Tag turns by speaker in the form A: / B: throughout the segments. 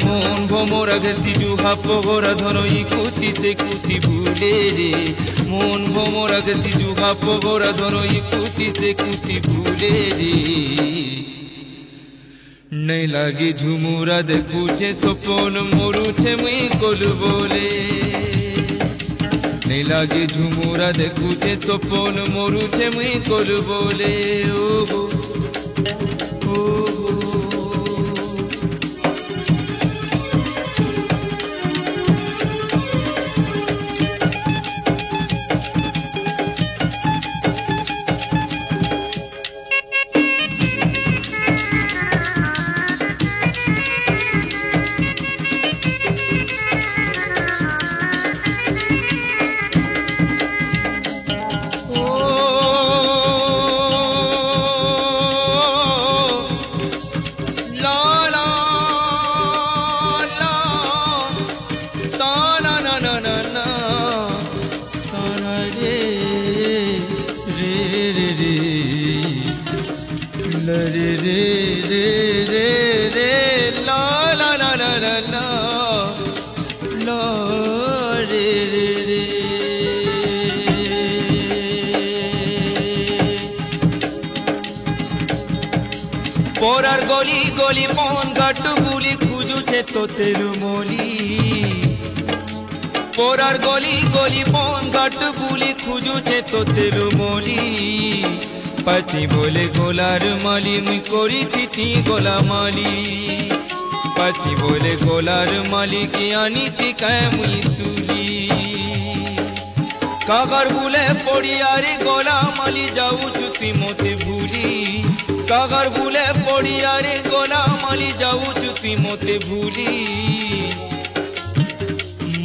A: মন ভোমরা গেছি জুহা পগরা ধরো ইকুতি সে কুতি ভুলে রে মন ভোমরা গেছি জুহা পগরা ধরো ইকুতি সে কুতি ভুলে রে नहीं लागी झुमुरा देखुचे सपन मरुचे मुई कोल बोले नहीं लागी झुमुरा देखुचे सपन मरुचे मुई कोल बोले ओ हो পরার গলি গলি মন গাটু গুলি খুঁজুছে তো তেলু মলি পরার গলি গলি মন গাটু গুলি খুঁজুছে তো তেলু মলি পাতি বলে গোলার মালি মুই করি তিতি গোলা মালি পাতি বলে গোলার মালি কি আনিতি কায় মুই তুলি কাগার বুলে পড়িয়ারে গোলা মালি যাও চুতি মতে ভুলি কাগার বুলে পড়িয়ারে গোলা মালি যাও চুতি মতে ভুলি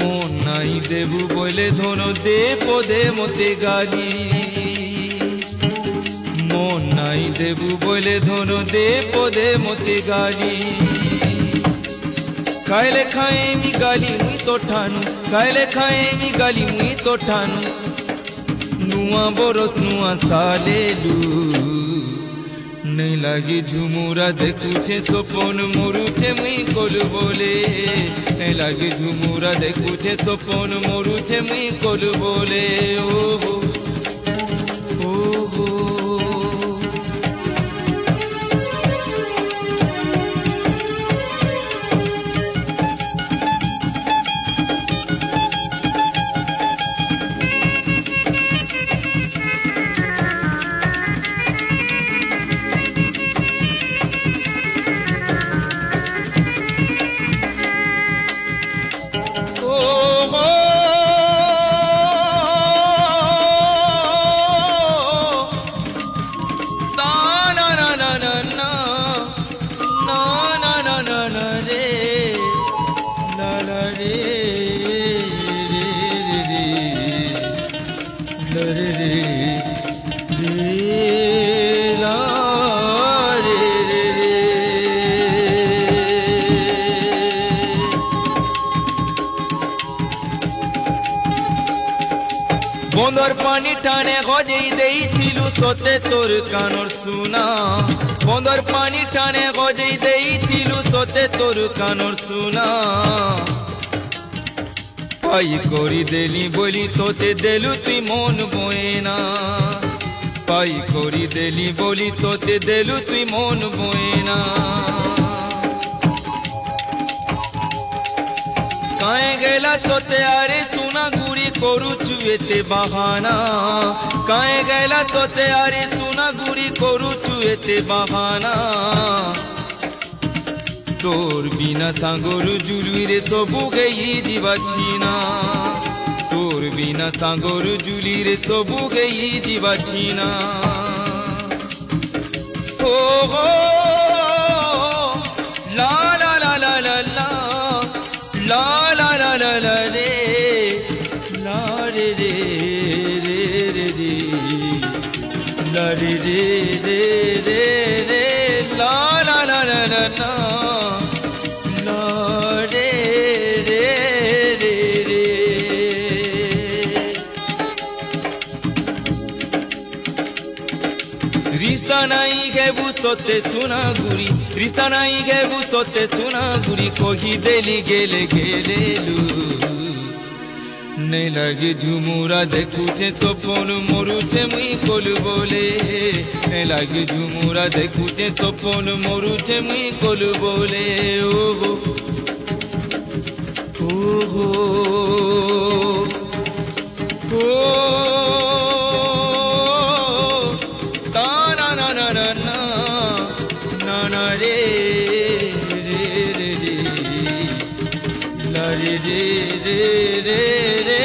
A: মন নাই দেবু বলে ধন দে পদে মতে গালি মন নাই দেবু বলে ধন দে পদে মতে গালি কাইলে খাইমি গালি মুই তো ঠানু কাইলে খাইমি গালি মুই তো ঠানু নুয়া বরত নুয়া সালেলু नहीं लागी झुमुरा देखुचे सपन मरुचे मुई कोल बोले नहीं लागी झुमुरा देखुचे सपन मरुचे मुई कोल बोले ओ हो বন্দর পানি টানে গজেই দেইছিলু তোতে তোর কানর শুনা বন্দর পানি টানে গজেই দেইছিলু তোতে তোর কানর শুনা পাই করি দেলি বলি তোতে দেলু তুই মন বয়না পাই করি দেলি বলি তোতে দেলু তুই মন বয়না কায়ে গেলা তোতে আরে সুনা গুড়ি করুচু এতে বাহানা কায়ে গেলা তোতে আরে সুনা গুড়ি করুচু এতে বাহানা তোর বিনা সাগর জুলুই রে সবু গেই দিবাছি না তোর বিনা না সাগর জুলির সবু গেই দিবাছি না ও গো লা লা লা লা লা লা লা লা লা লা লা রে লা রে রে রে রে রে লা রে রে রে রে রে লা লা লা লা লা লা লা রে রে রে রে रिश्ता नहीं घेबू सोते सुना गुरी रिश्ता नहीं घेबू सोते सुना गुरी कोही देली गेले गेलेलू नहीं लगे झुमुरा देखुचे सपन मरुचे मुई कोल बोले नहीं लगे झुमुरा देखुचे सपन मरुचे मुई कोल बोले ओहो ओहो ओ रे रे रे रे ला रे रे रे रे रे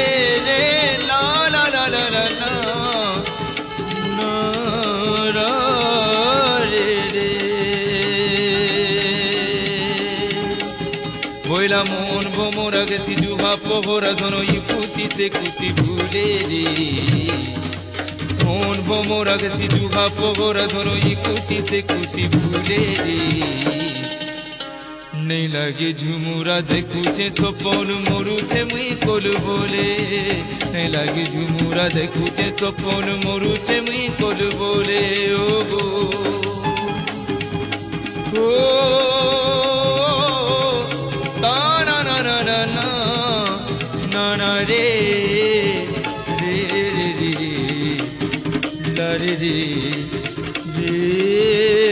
A: रे ला ला ला ला ला ला ना रा रे रे বইলা মন ভোমরা গেছি জুহা পোহরা ধনো ইকুতি সে কুতি ভুলে রে মন ভোমরা গেছি জুহা পোহরা ধনো ইকুতি সে কুতি ভুলে রে नहीं लगे झुमुरा देखुचे सपन मरुचे मुई कोल बोले नहीं लगे झुमुरा देखुचे सपन मरुचे मुई कोल बोले ओगो ओ ता ना ना ना ना ना ना ना रे रे रे रे ला रे रे रे